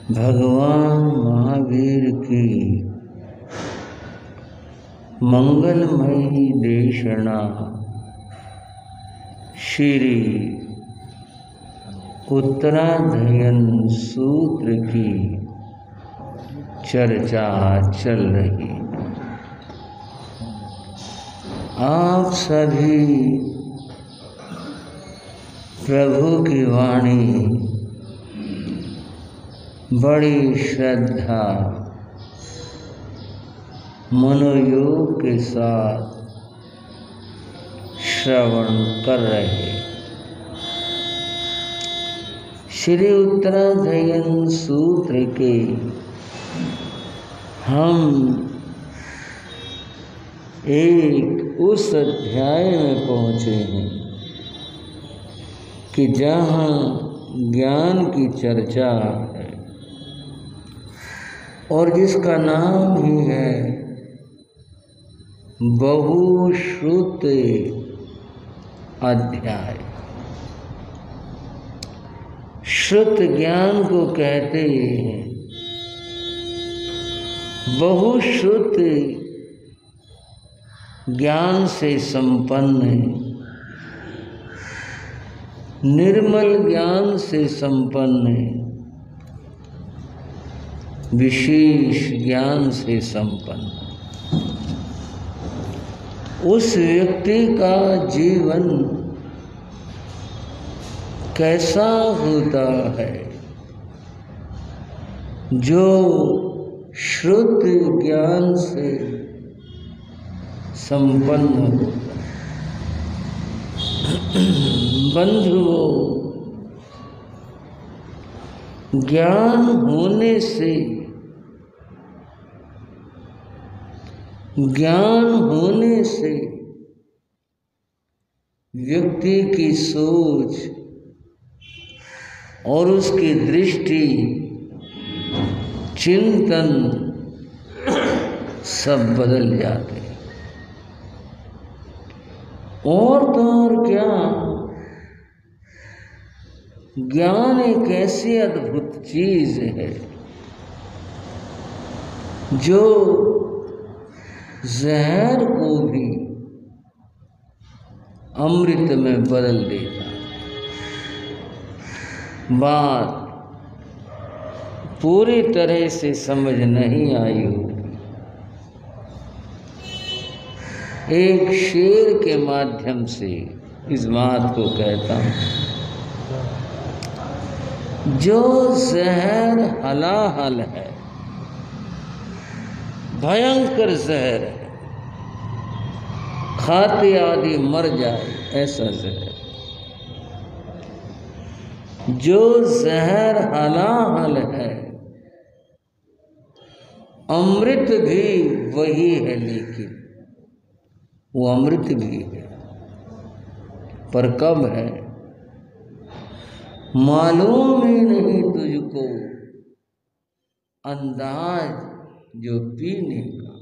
भगवान महावीर की मंगलमयी देशना श्री उत्तराधयन सूत्र की चर्चा चल रही। आप सभी प्रभु की वाणी बड़ी श्रद्धा मनोयोग के साथ श्रवण कर रहे। श्री उत्तराधयन सूत्र के हम एक उस अध्याय में पहुँचे हैं कि जहाँ ज्ञान की चर्चा है और जिसका नाम ही है बहुश्रुत अध्याय। श्रुत ज्ञान को कहते हैं। बहुश्रुत ज्ञान से संपन्न है, निर्मल ज्ञान से संपन्न है, विशेष ज्ञान से संपन्न। उस व्यक्ति का जीवन कैसा होता है जो श्रुत ज्ञान से संपन्न होता है। बंधुओं, ज्ञान होने से व्यक्ति की सोच और उसकी दृष्टि, चिंतन सब बदल जाते हैं। और तो और क्या, ज्ञान एक ऐसी अद्भुत चीज है जो जहर को भी अमृत में बदल देता है। बात पूरी तरह से समझ नहीं आई होगी। एक शेर के माध्यम से इस बात को कहता हूँ। जो जहर हलाहल है, भयंकर जहर है, खाते आदि मर जाए ऐसा जहर। जो जहर हलाहल है, अमृत भी वही है, लेकिन वो अमृत भी है, पर कब है मालूम ही नहीं तुझको, अंदाज जो पीने का।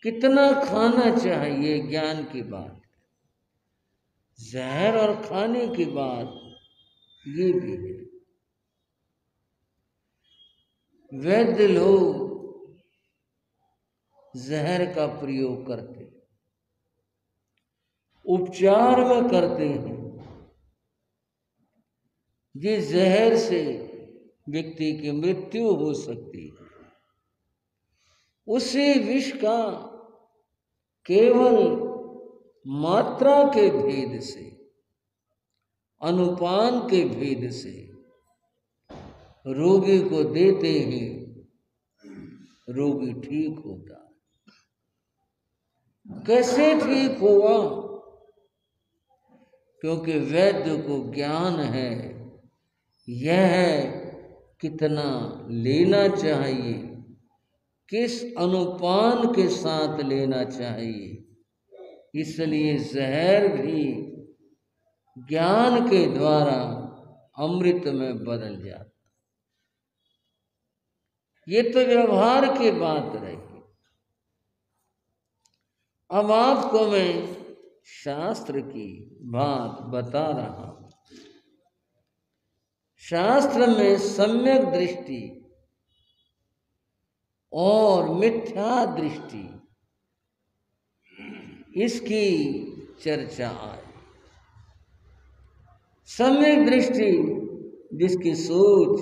कितना खाना चाहिए, ज्ञान की बात। जहर और खाने की बात ये भी है। वैद्य लोग जहर का प्रयोग करते हैं, उपचार में करते हैं। जिस जहर से व्यक्ति की मृत्यु हो सकती है, उसी विष का केवल मात्रा के भेद से, अनुपान के भेद से रोगी को देते ही रोगी ठीक होता है। कैसे ठीक हुआ? क्योंकि वैद्य को ज्ञान है यह कितना लेना चाहिए, किस अनुपान के साथ लेना चाहिए। इसलिए जहर भी ज्ञान के द्वारा अमृत में बदल जाता। ये तो व्यवहार की बात रही। अब आपको मैं शास्त्र की बात बता रहा हूं। शास्त्र में सम्यक दृष्टि और मिथ्या दृष्टि इसकी चर्चा आई। सम्यक दृष्टि जिसकी सोच,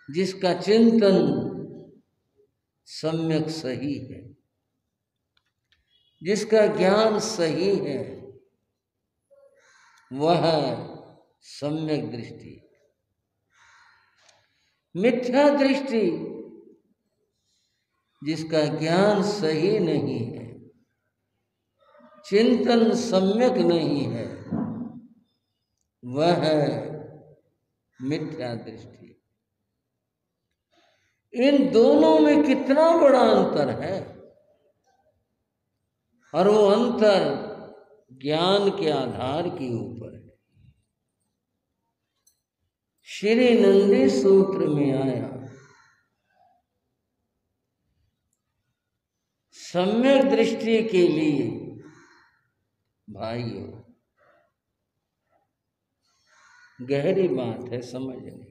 जिसका चिंतन सम्यक सही है, जिसका ज्ञान सही है, वह सम्यक दृष्टि। मिथ्या दृष्टि जिसका ज्ञान सही नहीं है, चिंतन सम्यक नहीं है, वह मिथ्या दृष्टि। इन दोनों में कितना बड़ा अंतर है, और वो अंतर ज्ञान के आधार के ऊपर है। श्री नंदी सूत्र में आया, सम्यक दृष्टि के लिए भाइयों गहरी बात है समझने।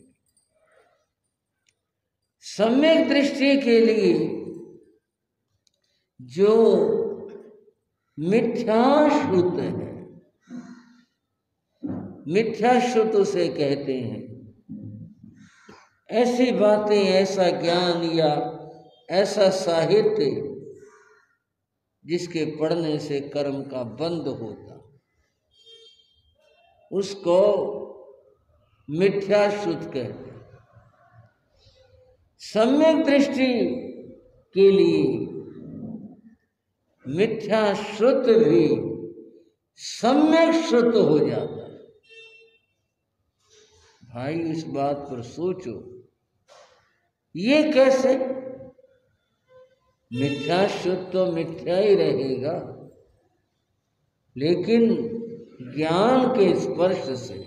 सम्यक दृष्टि के लिए जो मिथ्याश्रुत है, मिथ्याश्रुत उसे कहते हैं ऐसी बातें, ऐसा ज्ञान या ऐसा साहित्य जिसके पढ़ने से कर्म का बंध होता, उसको मिथ्याश्रुत कहते हैं। सम्यक दृष्टि के लिए मिथ्याश्रुत भी सम्यक श्रुत हो जाता है। भाई इस बात पर सोचो, ये कैसे? मिथ्याश्रुत तो मिथ्या ही रहेगा, लेकिन ज्ञान के स्पर्श से,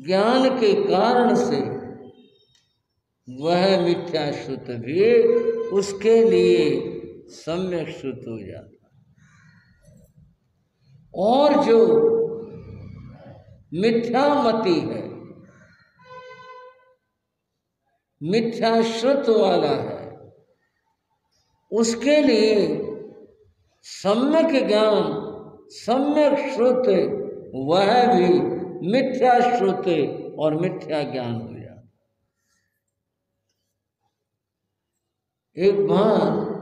ज्ञान के कारण से वह मिथ्याश्रुत भी उसके लिए सम्यक श्रुत हो जाता है। और जो मिथ्यामति है, मिथ्याश्रुत वाला है, उसके लिए सम्यक ज्ञान, सम्यक श्रुत, वह भी मिथ्याश्रुत और मिथ्या ज्ञान हो जाता। एक बार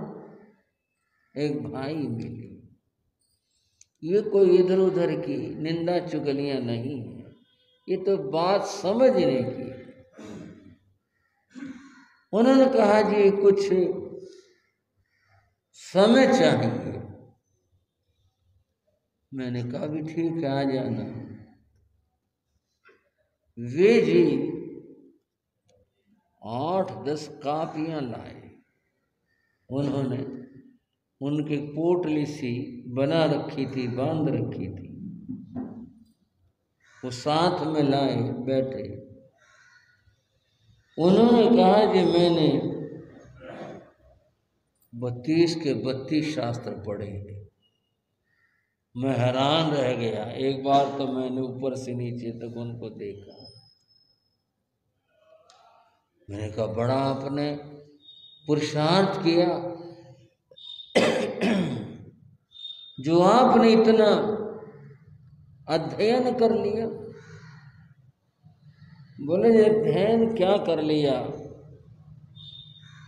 एक भाई मिले, ये कोई इधर उधर की निंदा चुगलियां नहीं है, ये तो बात समझने की। उन्होंने कहा जी कुछ समय चाहिए। मैंने कहा भी ठीक है, आ जाना। वे जी 8-10 कापियां लाए। उन्होंने उनकी पोटली सी बना रखी थी, बांध रखी थी, वो साथ में लाए, बैठे। उन्होंने कहा कि मैंने 32 के 32 शास्त्र पढ़े हैं। मैं हैरान रह गया। एक बार तो मैंने ऊपर से नीचे तक उनको देखा। मैंने कहा बड़ा आपने पुरुषार्थ किया, जो आपने इतना अध्ययन कर लिया। बोले ये अध्ययन क्या कर लिया,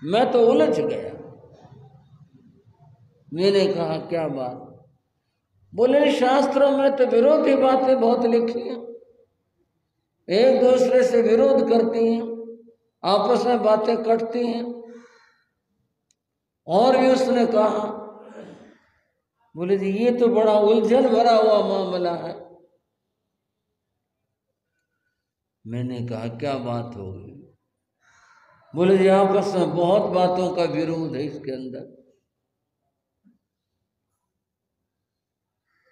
मैं तो उलझ गया। मैंने कहा क्या बात? बोले शास्त्रों में तो विरोधी बातें बहुत लिखी हैं, एक दूसरे से विरोध करती हैं, आपस में बातें कटती हैं। और भी उसने कहा, बोले जी ये तो बड़ा उलझन भरा हुआ मामला है। मैंने कहा क्या बात हो गई? बोले जी आपस में बहुत बातों का विरोध है इसके अंदर।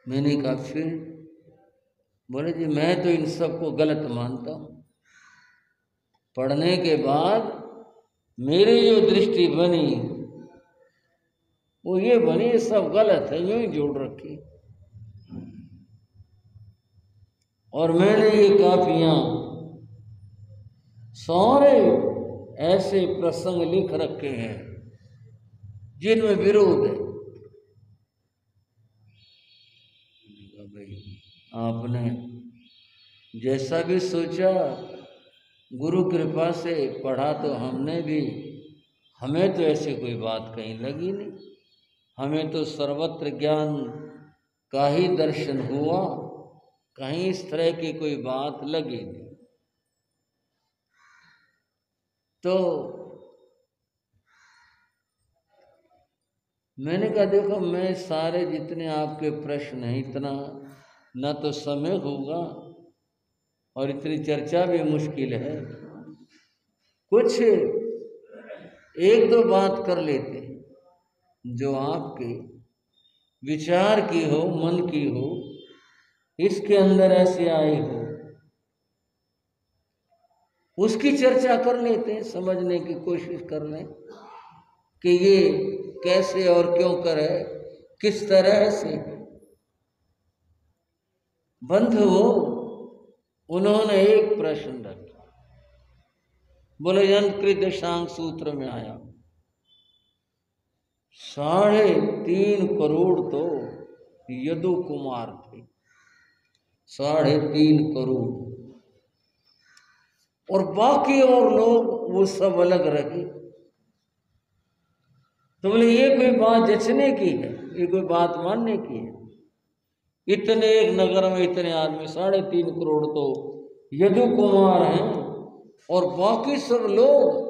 मैंने कहा फिर? बोले जी मैं तो इन सबको गलत मानता हूं। पढ़ने के बाद मेरी जो दृष्टि बनी वो ये बनी, ये सब गलत है, यूं ही जोड़ रखी। और मैंने ये कापियां सारे ऐसे प्रसंग लिख रखे हैं जिनमें विरोध है। भाई आपने जैसा भी सोचा, गुरु कृपा से पढ़ा तो हमने भी, हमें तो ऐसी कोई बात कहीं लगी नहीं। हमें तो सर्वत्र ज्ञान का ही दर्शन हुआ, कहीं इस तरह की कोई बात लगी नहीं। तो मैंने कहा देखो, मैं सारे जितने आपके प्रश्न हैं इतना न तो समय होगा और इतनी चर्चा भी मुश्किल है। कुछ एक दो बात कर लेते जो आपके विचार की हो, मन की हो, इसके अंदर ऐसे आई हो, उसकी चर्चा कर लेते हैं, समझने की कोशिश कर लें कि ये कैसे और क्यों करे, किस तरह से। बंधु उन्होंने एक प्रश्न रखा, बोले यंत्र दशांक सूत्र में आया 3.5 करोड़ तो यदु कुमार थे, 3.5 करोड़, और बाकी और लोग वो सब अलग रहे। तो बोले ये कोई बात जचने की है, ये कोई बात मानने की है? इतने एक नगर में इतने आदमी, 3.5 करोड़ तो यदु कुमार हैं और बाकी सब लोग।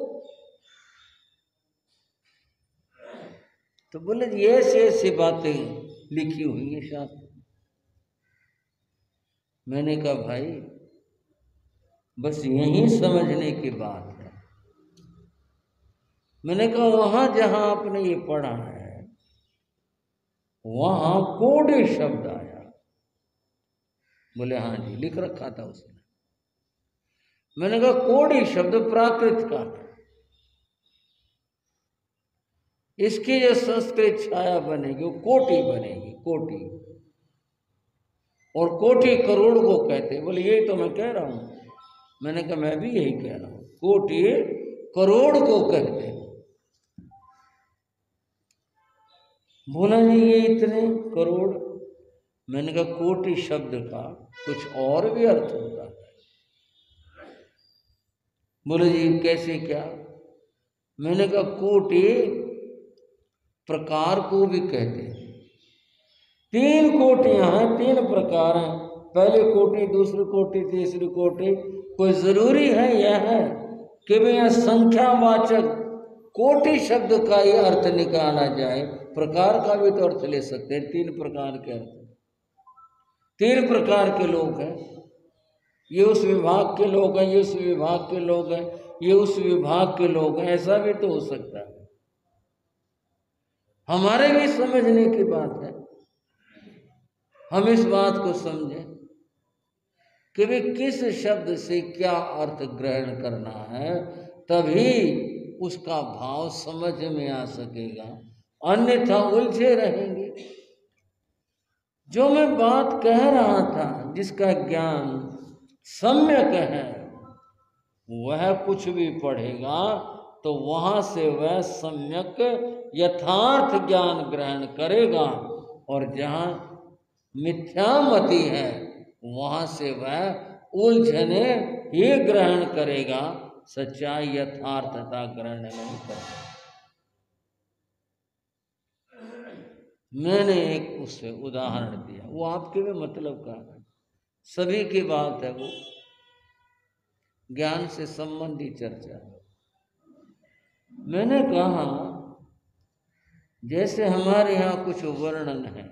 तो बोले ये ऐसी ऐसी बातें लिखी हुई है शास्त्र। मैंने कहा भाई बस यही समझने की बात है। मैंने कहा वहां जहां आपने ये पढ़ा है वहां कोड़ी शब्द आया। बोले हाँ जी, लिख रखा था उसने। मैंने कहा कोड़ी शब्द प्राकृत का है, इसकी जो संस्कृत छाया बनेगी वो कोटि बनेगी, कोटि। और कोटि करोड़ को कहते। बोले यही तो मैं कह रहा हूं। मैंने कहा मैं भी यही कह रहा हूं, कोटि करोड़ को कहते। बोला जी ये इतने करोड़। मैंने कहा कोटि शब्द का कुछ और भी अर्थ होता है। बोले जी कैसे क्या? मैंने कहा कोटि प्रकार को भी कहते हैं। 3 कोटियां हैं, 3 प्रकार हैं, पहली कोटि, दूसरी कोटि, तीसरी कोटि। कोई जरूरी है यह है कि मैं संख्यावाचक कोटि शब्द का ही अर्थ निकाला जाए? प्रकार का भी तो अर्थ ले सकते हैं। 3 प्रकार के अर्थ, 3 प्रकार के लोग हैं। ये उस विभाग के लोग हैं, ये उस विभाग के लोग हैं, ये उस विभाग के लोग हैं, ऐसा भी तो हो सकता है। हमारे भी समझने की बात है। हम इस बात को समझें कि भी किस शब्द से क्या अर्थ ग्रहण करना है, तभी उसका भाव समझ में आ सकेगा, अन्यथा उलझे रहेंगे। जो मैं बात कह रहा था, जिसका ज्ञान सम्यक है, वह कुछ भी पढ़ेगा तो वहां से वह सम्यक यथार्थ ज्ञान ग्रहण करेगा, और जहां मिथ्यामति है वहां से वह उलझने ही ग्रहण करेगा, सच्चाई यथार्थता ग्रहण नहीं करेगा। मैंने एक उससे उदाहरण दिया, वो आपके भी मतलब का है, सभी की बात है, वो ज्ञान से संबंधी चर्चा है। मैंने कहा जैसे हमारे यहाँ कुछ वर्णन है,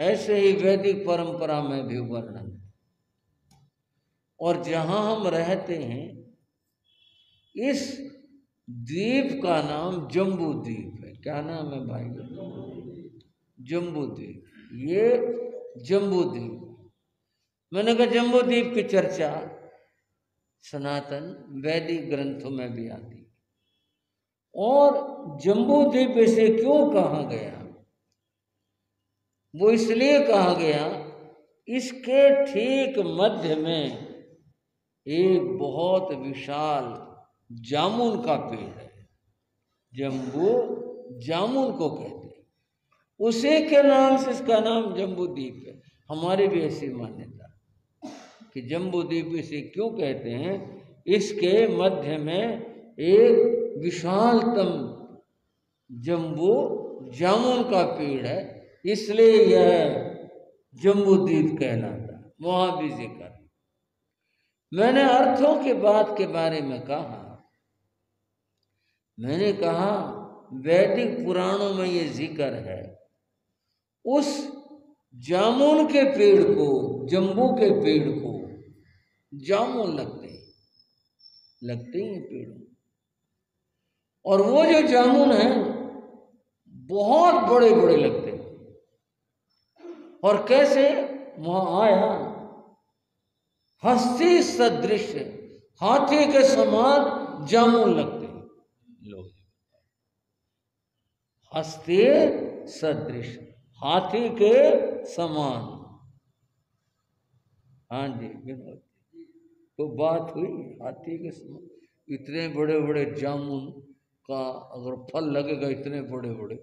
ऐसे ही वैदिक परंपरा में भी वर्णन है। और जहां हम रहते हैं, इस द्वीप का नाम जम्बू द्वीप है। क्या नाम है भाई? जम्बू द्वीप। ये जम्बू द्वीप, मैंने कहा जम्बू द्वीप की चर्चा सनातन वैदिक ग्रंथों में भी आती है। और जम्बू द्वीप इसे क्यों कहा गया? वो इसलिए कहा गया, इसके ठीक मध्य में एक बहुत विशाल जामुन का पेड़ है, जम्बू जामुन को कहते हैं, उसी के नाम से इसका नाम जम्बू द्वीप है। हमारी भी ऐसी मान्यता कि जम्बू द्वीप इसे क्यों कहते हैं, इसके मध्य में एक विशालतम जम्बू जामुन का पेड़ है, इसलिए यह जम्बू द्वीप कहलाता है। वहां भी जिक्र, मैंने अर्थों की बात के बारे में कहा, मैंने कहा वैदिक पुराणों में ये जिक्र है, उस जामुन के पेड़ को, जम्बू के पेड़ को जामुन लगते हैं पेड़ों, और वो जो जामुन है बहुत बड़े बड़े लगते हैं। और कैसे वहां आया, हस्ती सदृश हाथी के समान जामुन लगते हैं लोग, हस्ती सदृश हाथी के समान। हाँ जी, तो बात हुई हाथी के समान, इतने बड़े बड़े जामुन का अगर फल लगेगा, इतने बड़े बड़े,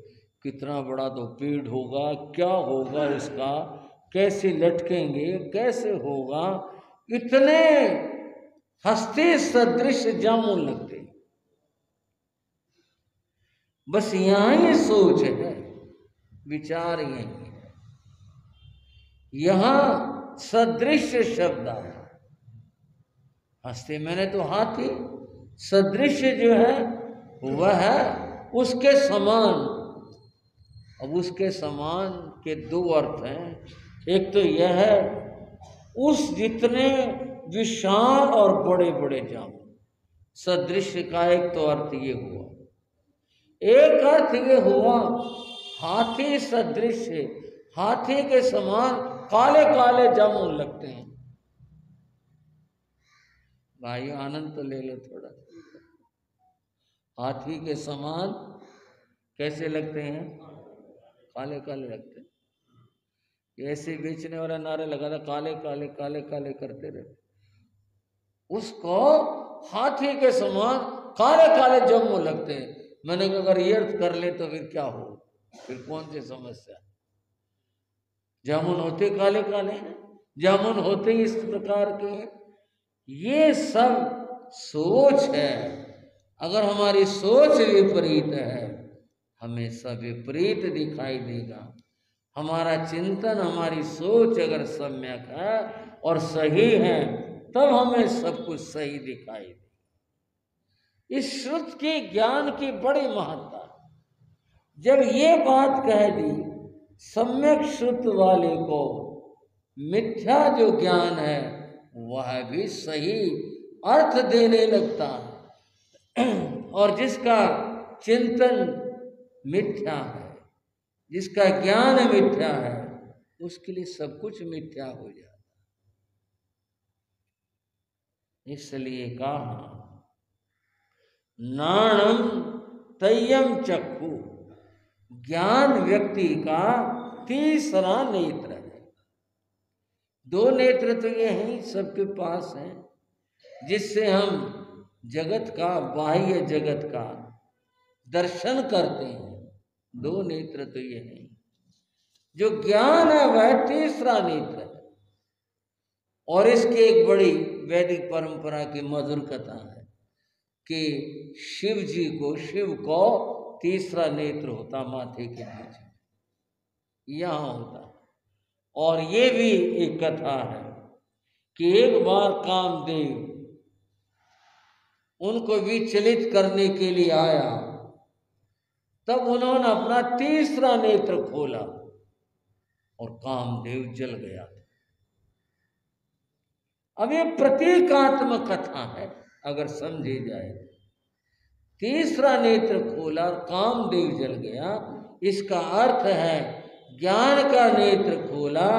कितना बड़ा तो पेड़ होगा, क्या होगा इसका, कैसे लटकेंगे, कैसे होगा, इतने हस्ती सदृश जामुन लगते। बस यहाँ ये सोच है, विचार यही है। यहां सदृश शब्द आया, हस्ती मैंने तो हाथी, सदृश जो है वह है उसके समान। अब उसके समान के दो अर्थ हैं, एक तो यह है उस जितने विशाल और बड़े बड़े जामुन, सदृश का एक तो अर्थ ये हुआ, एक अर्थ ये हुआ हाथी सदृश, हाथी के समान काले काले जामुन लगते हैं। भाई आनंद तो ले लो थोड़ा, हाथी के समान कैसे लगते हैं, काले काले लगते हैं। ऐसे बेचने वाला नारे लगाता, काले काले काले काले करते रहते, उसको हाथी के समान काले काले जामुन लगते हैं। मैंने कहा अगर ये अर्थ कर ले तो फिर क्या हो, फिर कौन सी समस्या। जामुन होते काले काले हैं, जामुन होते इस प्रकार के हैं। ये सब सोच है, अगर हमारी सोच विपरीत है हमें सब विपरीत दिखाई देगा। हमारा चिंतन, हमारी सोच अगर सम्यक है और सही है तब हमें सब कुछ सही दिखाई दे। इस श्रुत के ज्ञान की बड़ी महत्ता। जब ये बात कह दी सम्यक श्रुत वाले को, मिथ्या जो ज्ञान है वह भी सही अर्थ देने लगता है, और जिसका चिंतन मिथ्या है, जिसका ज्ञान मिथ्या है, उसके लिए सब कुछ मिथ्या हो जाता। इसलिए कहा नाणम तय्यम चक्षु, ज्ञान व्यक्ति का तीसरा नेत्र है। दो नेत्र तो ये हैं, सबके पास हैं, जिससे हम जगत का, बाह्य जगत का दर्शन करते हैं। दो नेत्र तो ये हैं। जो ज्ञान है वह तीसरा नेत्र है। और इसकी एक बड़ी वैदिक परंपरा की मधुर कथा है कि शिव जी को, शिव को तीसरा नेत्र होता माथे के नीचे, यहाँ होता। और ये भी एक कथा है कि एक बार कामदेव उनको विचलित करने के लिए आया, तब उन्होंने अपना तीसरा नेत्र खोला और कामदेव जल गया। अब ये प्रतीकात्मक कथा है, अगर समझी जाए। तीसरा नेत्र खोला और कामदेव जल गया, इसका अर्थ है ज्ञान का नेत्र खोला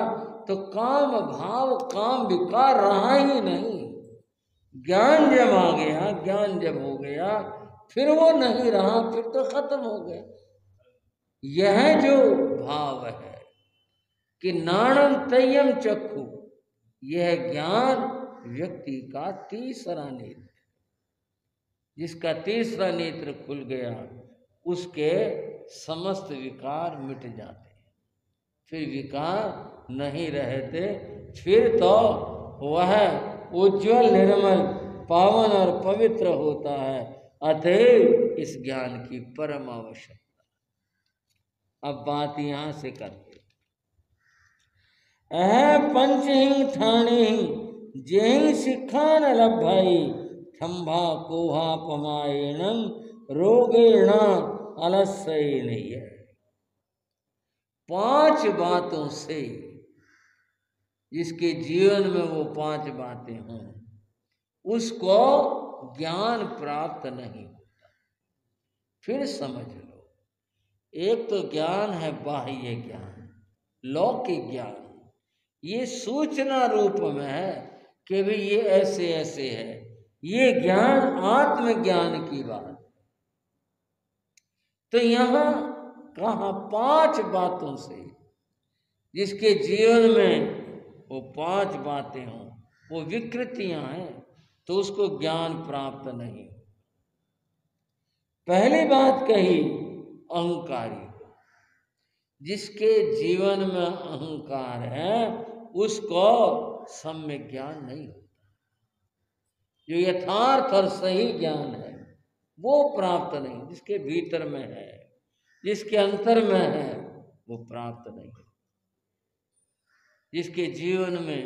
तो काम भाव, काम विकार रहा ही नहीं। ज्ञान जब आ गया, ज्ञान जब हो गया, फिर वो नहीं रहा, फिर तो खत्म हो गया। यह जो भाव है, कि नाणम तय्यम चक्षु, यह ज्ञान व्यक्ति का तीसरा नेत्र, जिसका तीसरा नेत्र खुल गया उसके समस्त विकार मिट जाते, फिर विकार नहीं रहते, फिर तो वह उज्जवल निर्मल पावन और पवित्र होता है। अतएव इस ज्ञान की परम आवश्यकता। अब बात यहां से करते, अह पंचहिंग ठाणे जेहि शिक्षा न लभई, थम्भा कोहा पमायणम रोगेण अलस्य नहीं है। 5 बातों से जिसके जीवन में वो 5 बातें हों उसको ज्ञान प्राप्त नहीं होता। फिर समझ लो, एक तो ज्ञान है बाह्य ज्ञान, लौकिक ज्ञान, ये सूचना रूप में है कि भाई ये ऐसे ऐसे है, ये ज्ञान आत्मज्ञान की बात। तो यहां कहा 5 बातों से जिसके जीवन में वो 5 बातें हों, वो विकृतियां हैं, तो उसको ज्ञान प्राप्त नहीं। पहली बात कही अहंकारी, जिसके जीवन में अहंकार है उसको सम्यक ज्ञान नहीं होता। जो यथार्थ और सही ज्ञान है वो प्राप्त नहीं, जिसके भीतर में है, जिसके अंतर में है, वो प्राप्त नहीं। जिसके जीवन में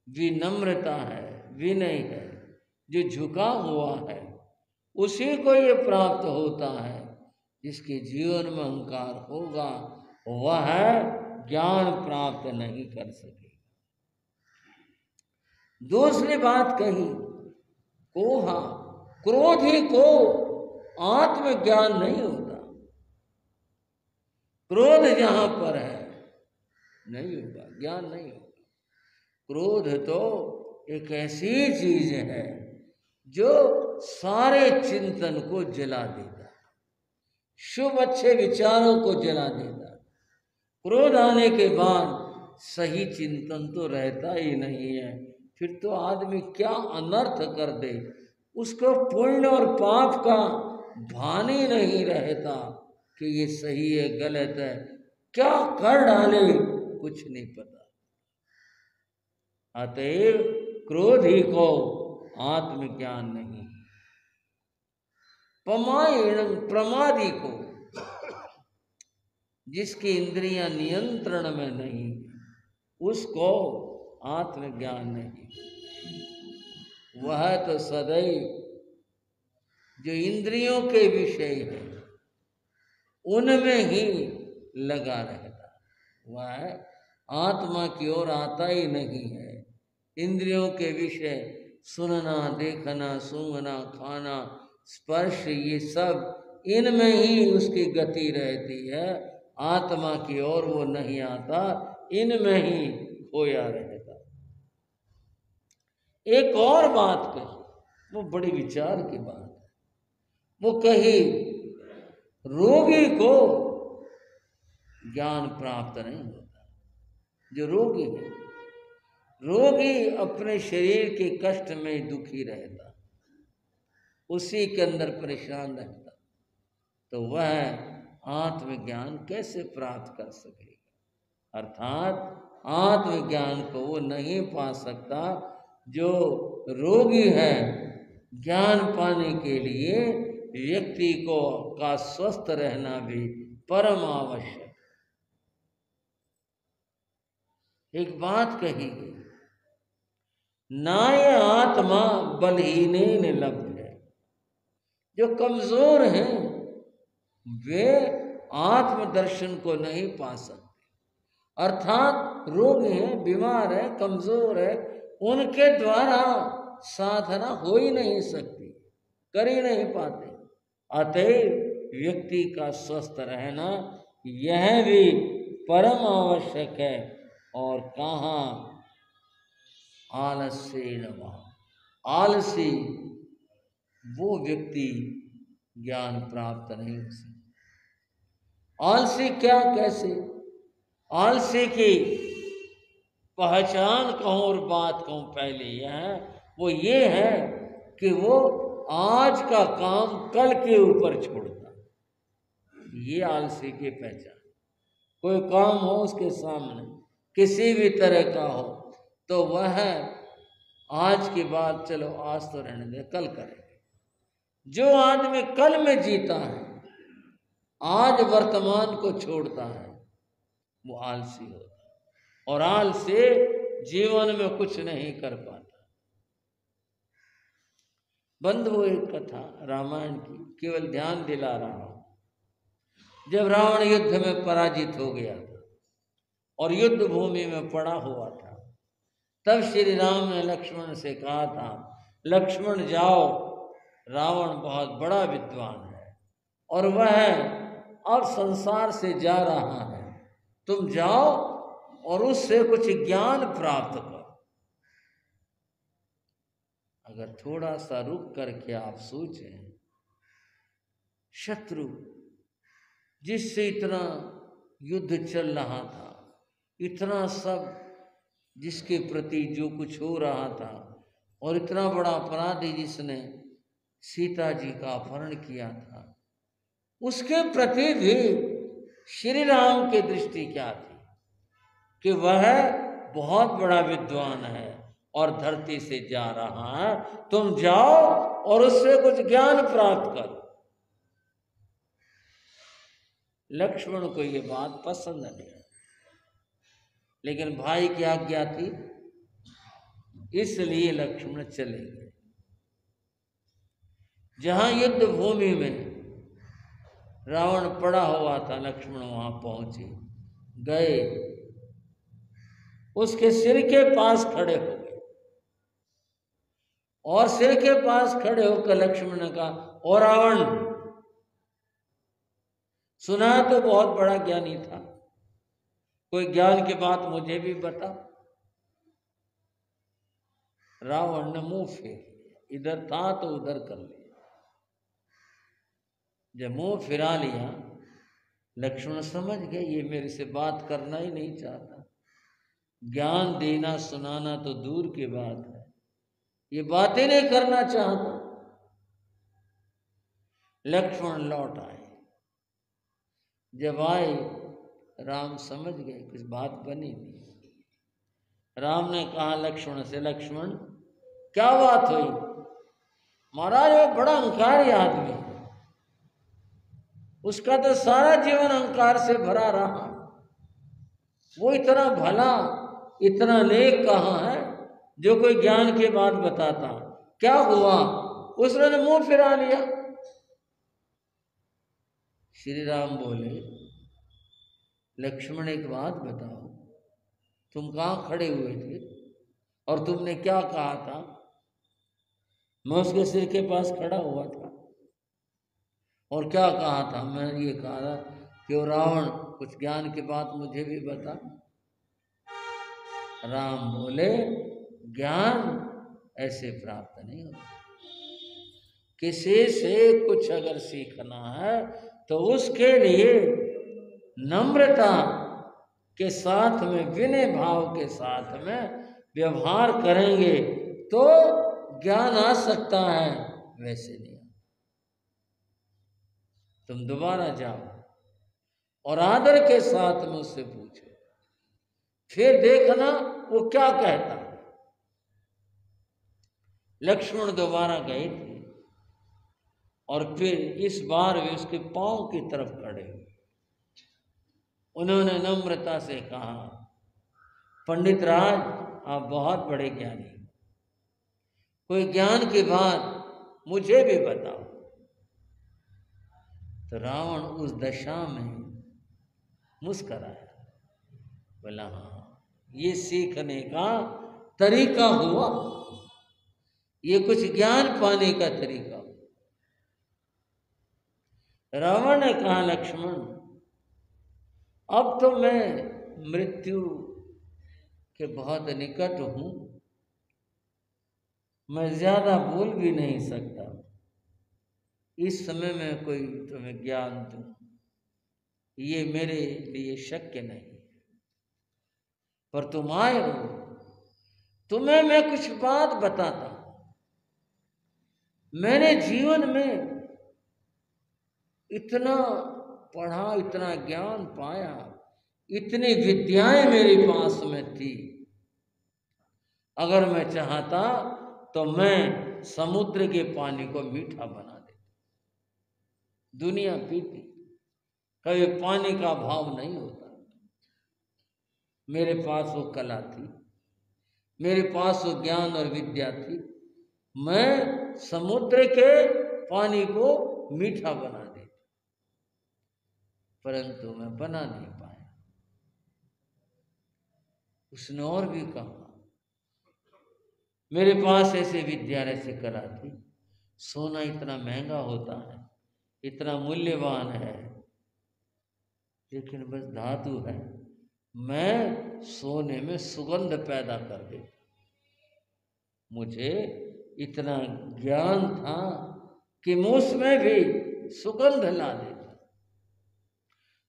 विनम्रता है, विनय है, जो झुका हुआ है, उसी को ये प्राप्त होता है। जिसके जीवन में अहंकार होगा वह ज्ञान प्राप्त नहीं कर सकेगा। दूसरी बात कही कोहा, क्रोधी को आत्मज्ञान नहीं होता। क्रोध जहां पर है नहीं होगा, ज्ञान नहीं होगा। क्रोध तो एक ऐसी चीज है जो सारे चिंतन को जला देता है, शुभ अच्छे विचारों को जला देता है। क्रोध आने के बाद सही चिंतन तो रहता ही नहीं है, फिर तो आदमी क्या अनर्थ कर दे, उसको पुण्य और पाप का भान ही नहीं रहता कि ये सही है गलत है, क्या कर डाले कुछ नहीं पता। अतएव क्रोधी को आत्मज्ञान नहीं। पमायण प्रमादी को, जिसकी इंद्रियां नियंत्रण में नहीं, उसको आत्मज्ञान नहीं। वह तो सदैव जो इंद्रियों के विषय है उनमें ही लगा रहता, वह आत्मा की ओर आता ही नहीं है। इंद्रियों के विषय सुनना, देखना, सूंघना, खाना, स्पर्श, ये सब इनमें ही उसकी गति रहती है। आत्मा की ओर वो नहीं आता, इनमें ही खोया रहता। एक और बात कही, वो बड़ी विचार की बात है। वो कही रोगी को ज्ञान प्राप्त नहीं होता। जो रोगी है, रोगी अपने शरीर के कष्ट में दुखी रहता, उसी के अंदर परेशान रहता, तो वह आत्मज्ञान कैसे प्राप्त कर सकेगा? अर्थात आत्मज्ञान को वो नहीं पा सकता। जो रोगी है, ज्ञान पाने के लिए व्यक्ति को का स्वस्थ रहना भी परम आवश्यक। एक बात कही गई, नाय आत्मा बलहीन लभ्य है। जो कमजोर हैं वे आत्मदर्शन को नहीं पा सकते। अर्थात रोगी हैं, बीमार है, कमजोर है, उनके द्वारा साधना हो ही नहीं सकती, कर ही नहीं पाते। अतएव व्यक्ति का स्वस्थ रहना यह भी परम आवश्यक है। और कहाँ आलस्य नवा, आलसी वो व्यक्ति ज्ञान प्राप्त नहीं हो सकता। आलसी क्या, कैसे? आलसी की पहचान कहूँ और बात कहूँ पहले यह है, वो ये है कि वो आज का काम कल के ऊपर छोड़ता। ये आलसी की पहचान। कोई काम हो उसके सामने किसी भी तरह का हो तो वह आज की बात चलो आज तो रहने दे, कल करेंगे। जो आदमी कल में जीता है, आज वर्तमान को छोड़ता है, वो आलसी होता है और आलसी जीवन में कुछ नहीं कर पाता। बंधु, एक कथा रामायण की केवल ध्यान दिला रहा हूं। जब रावण युद्ध में पराजित हो गया था और युद्ध भूमि में पड़ा हुआ था, तब श्री राम ने लक्ष्मण से कहा था, लक्ष्मण जाओ, रावण बहुत बड़ा विद्वान है और वह अब संसार से जा रहा है, तुम जाओ और उससे कुछ ज्ञान प्राप्त करो। अगर थोड़ा सा रुक करके आप सोचें, शत्रु जिससे इतना युद्ध चल रहा था, इतना सब जिसके प्रति जो कुछ हो रहा था, और इतना बड़ा अपराधी जिसने सीता जी का अपहरण किया था, उसके प्रति भी श्री राम की दृष्टि क्या थी कि वह बहुत बड़ा विद्वान है और धरती से जा रहा है, तुम जाओ और उससे कुछ ज्ञान प्राप्त करो। लक्ष्मण को ये बात पसंद नहीं, लेकिन भाई की आज्ञा थी, इसलिए लक्ष्मण चले गए। जहां युद्ध भूमि में रावण पड़ा हुआ था, लक्ष्मण वहां पहुंचे, गए, उसके सिर के पास खड़े हो गए और सिर के पास खड़े होकर लक्ष्मण ने कहा, ओ रावण, सुना तो बहुत बड़ा ज्ञानी था, कोई ज्ञान की बात मुझे भी बता। रावण ने मुंह फेर, इधर था तो उधर कर लिया। जब मुंह फिरा लिया, लक्ष्मण समझ गए ये मेरे से बात करना ही नहीं चाहता। ज्ञान देना सुनाना तो दूर की बात है, ये बातें नहीं करना चाहता। लक्ष्मण लौट आए। जब आए, राम समझ गए कुछ बात बनी नहीं। राम ने कहा लक्ष्मण से, लक्ष्मण क्या बात हुई? महाराज वो बड़ा अहंकारी आदमी है, उसका तो सारा जीवन अहंकार से भरा रहा। वो इतना भला, इतना नेक कहाँ है जो कोई ज्ञान की बात बताता? क्या हुआ? उसने मुंह फिरा लिया। श्री राम बोले, लक्ष्मण एक बात बताओ, तुम कहाँ खड़े हुए थे और तुमने क्या कहा था? मैं उसके सिर के पास खड़ा हुआ था और क्या कहा था? मैं ये कहा था कि वो रावण, कुछ ज्ञान की बात मुझे भी बता। राम बोले, ज्ञान ऐसे प्राप्त नहीं होता। किसी से कुछ अगर सीखना है तो उसके लिए नम्रता के साथ में, विनय भाव के साथ में व्यवहार करेंगे तो ज्ञान आ सकता है, वैसे नहीं। तुम दोबारा जाओ और आदर के साथ में उससे पूछो, फिर देखना वो क्या कहता है। लक्ष्मण दोबारा गए थे और फिर इस बार वे उसके पांव की तरफ खड़े हुए। उन्होंने नम्रता से कहा, पंडित राज, आप बहुत बड़े ज्ञानी, कोई ज्ञान की बात मुझे भी बताओ। तो रावण उस दशा में मुस्कराया, बोला, हाँ, ये सीखने का तरीका हुआ, ये कुछ ज्ञान पाने का तरीका हुआ। रावण ने कहा, लक्ष्मण, अब तो मैं मृत्यु के बहुत निकट हूं, मैं ज्यादा बोल भी नहीं सकता, इस समय में कोई तुम्हें ज्ञान दूं, ये मेरे लिए शक्य नहीं। पर तुम आए हो, तुम्हें मैं कुछ बात बताता हूं। मैंने जीवन में इतना पढ़ा, इतना ज्ञान पाया, इतनी विद्याएं मेरे पास में थी। अगर मैं चाहता तो मैं समुद्र के पानी को मीठा बना देता। दुनिया पीती, कभी पानी का भाव नहीं होता। मेरे पास वो कला थी, मेरे पास वो ज्ञान और विद्या थी। मैं समुद्र के पानी को मीठा बना देता, परंतु मैं बना नहीं पाया। उसने और भी कहा, मेरे पास ऐसे विद्या, ऐसी कला थी। सोना इतना महंगा होता है, इतना मूल्यवान है, लेकिन बस धातु है। मैं सोने में सुगंध पैदा कर देता। मुझे इतना ज्ञान था कि मैं उसमें भी सुगंध ला देता।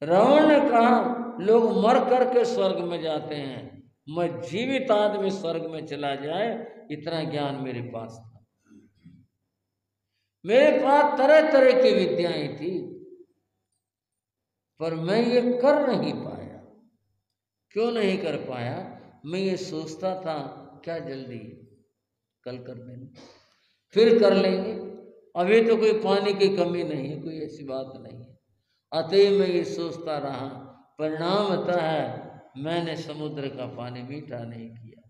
रावण ने कहा, लोग मर करके स्वर्ग में जाते हैं, मैं जीवित आदमी स्वर्ग में चला जाए, इतना ज्ञान मेरे पास था। मेरे पास तरह तरह की विद्याएं थी, पर मैं ये कर नहीं पाया। क्यों नहीं कर पाया? मैं ये सोचता था, क्या जल्दी है, कल कर लेंगे, फिर कर लेंगे, अभी तो कोई पानी की कमी नहीं है, कोई ऐसी बात नहीं है। अतः मैं ये सोचता रहा। परिणामतः है मैंने समुद्र का पानी मीठा नहीं किया,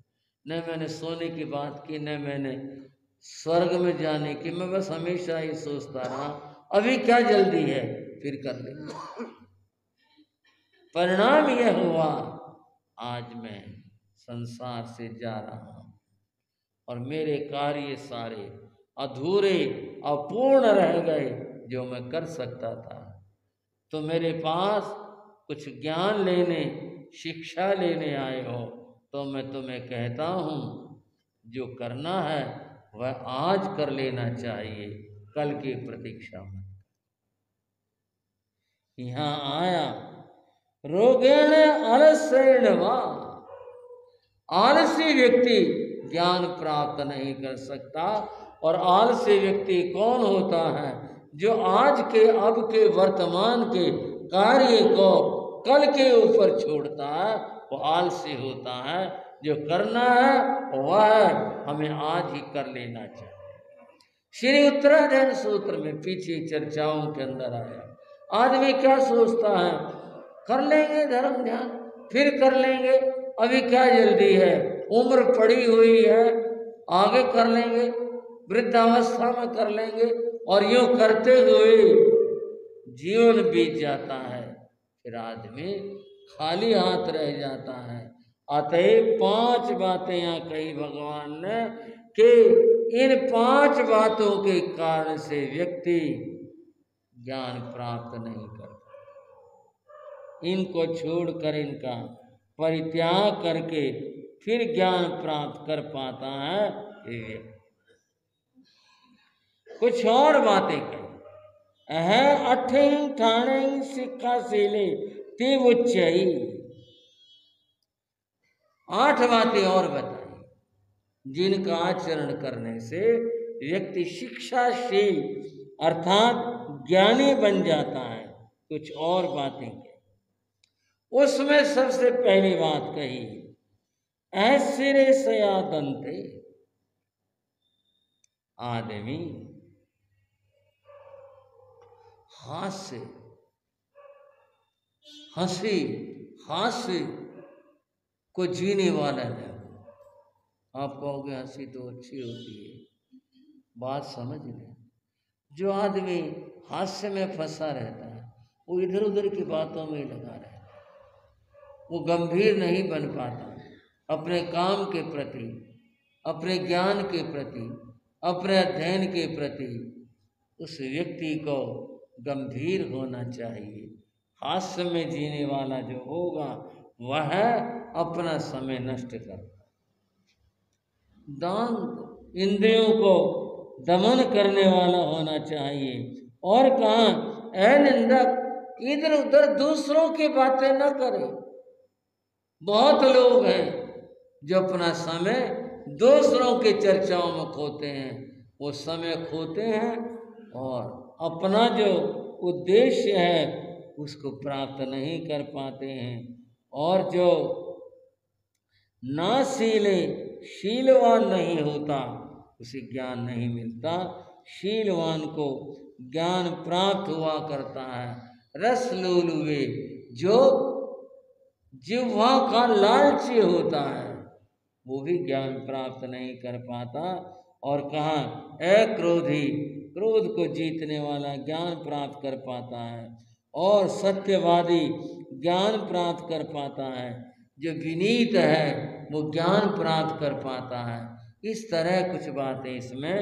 न मैंने सोने की बात की, न मैंने स्वर्ग में जाने की। मैं बस हमेशा ये सोचता रहा, अभी क्या जल्दी है, फिर कर लेंगे। परिणाम यह हुआ, आज मैं संसार से जा रहा हूं और मेरे कार्य सारे अधूरे अपूर्ण रह गए जो मैं कर सकता था। तो मेरे पास कुछ ज्ञान लेने, शिक्षा लेने आए हो, तो मैं तुम्हें कहता हूं, जो करना है वह आज कर लेना चाहिए, कल की प्रतीक्षा मत। यहां आया, रोगेण आलस्येण वा, आलसी व्यक्ति ज्ञान प्राप्त नहीं कर सकता। और आलसी व्यक्ति कौन होता है? जो आज के, अब के, वर्तमान के कार्य को कल के ऊपर छोड़ता है, वो आलसी होता है। जो करना है वह हमें आज ही कर लेना चाहिए। श्री उत्तराधीन सूत्र में पीछे चर्चाओं के अंदर आया, आदमी क्या सोचता है, कर लेंगे धर्म ध्यान, फिर कर लेंगे, अभी क्या जल्दी है, उम्र पड़ी हुई है, आगे कर लेंगे, वृद्धावस्था में कर लेंगे, और यूं करते हुए जीवन बीत जाता है। फिर आदमी खाली हाथ रह जाता है। अतः 5 बातें यहाँ कही भगवान ने कि इन 5 बातों के कारण से व्यक्ति ज्ञान प्राप्त नहीं करता। इनको छोड़कर, इनका परित्याग करके फिर ज्ञान प्राप्त कर पाता है ये। कुछ और बातें कही, अठें ठाणे सिक्खा सीले ते उच्चई। 8 बातें और बताई जिनका आचरण करने से व्यक्ति शिक्षाशील अर्थात ज्ञानी बन जाता है। कुछ और बातें कही, उसमें सबसे पहली बात कही, ऐसिरे सयादंते, आदमी हास्य, हंसी, हास्य को जीने वाला है। आप कहोगे हंसी तो अच्छी होती है, बात समझ लें। जो आदमी हास्य में फंसा रहता है, वो इधर उधर की बातों में लगा रहता है, वो गंभीर नहीं बन पाता अपने काम के प्रति, अपने ज्ञान के प्रति, अपने अध्ययन के प्रति। उस व्यक्ति को गंभीर होना चाहिए। हास्य में जीने वाला जो होगा वह अपना समय नष्ट करता। दान, इंद्रियों को दमन करने वाला होना चाहिए। और कहा, ऐ निंदक, इधर उधर दूसरों की बातें न करे। बहुत लोग हैं जो अपना समय दूसरों के चर्चाओं में खोते हैं, वो समय खोते हैं और अपना जो उद्देश्य है उसको प्राप्त नहीं कर पाते हैं। और जो नाशीले शीलवान नहीं होता उसे ज्ञान नहीं मिलता। शीलवान को ज्ञान प्राप्त हुआ करता है। रस लोलुवे, जो जिह्वा का लालची होता है वो भी ज्ञान प्राप्त नहीं कर पाता। और कहा अक्रोधी, क्रोध को जीतने वाला ज्ञान प्राप्त कर पाता है। और सत्यवादी ज्ञान प्राप्त कर पाता है। जो विनीत है वो ज्ञान प्राप्त कर पाता है। इस तरह कुछ बातें इसमें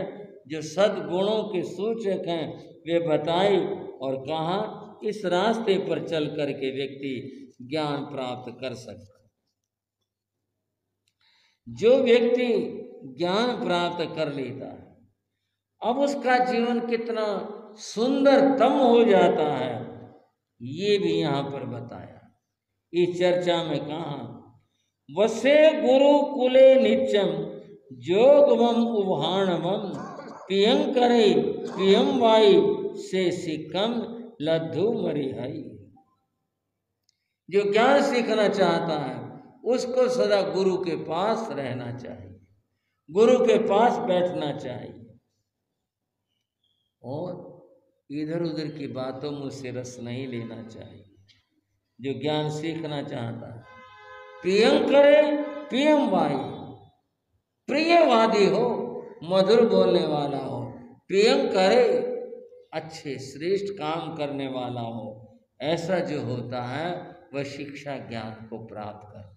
जो सद्गुणों के सूचक हैं वे बताई। और कहा इस रास्ते पर चल करके व्यक्ति ज्ञान प्राप्त कर सकता। जो व्यक्ति ज्ञान प्राप्त कर लेता है अब उसका जीवन कितना सुंदरतम हो जाता है ये भी यहाँ पर बताया। इस चर्चा में कहा वसे गुरुकुले नित्यम जोगवम उभाणवम पियं करे पियम वाई से सिकम लद्धु मरिहई। जो ज्ञान सीखना चाहता है उसको सदा गुरु के पास रहना चाहिए, गुरु के पास बैठना चाहिए और इधर उधर की बातों में से रस नहीं लेना चाहिए। जो ज्ञान सीखना चाहता है प्रियं करे प्रियम वाई, प्रियवादी हो, मधुर बोलने वाला हो, प्रियं करे अच्छे श्रेष्ठ काम करने वाला हो, ऐसा जो होता है वह शिक्षा ज्ञान को प्राप्त करता है।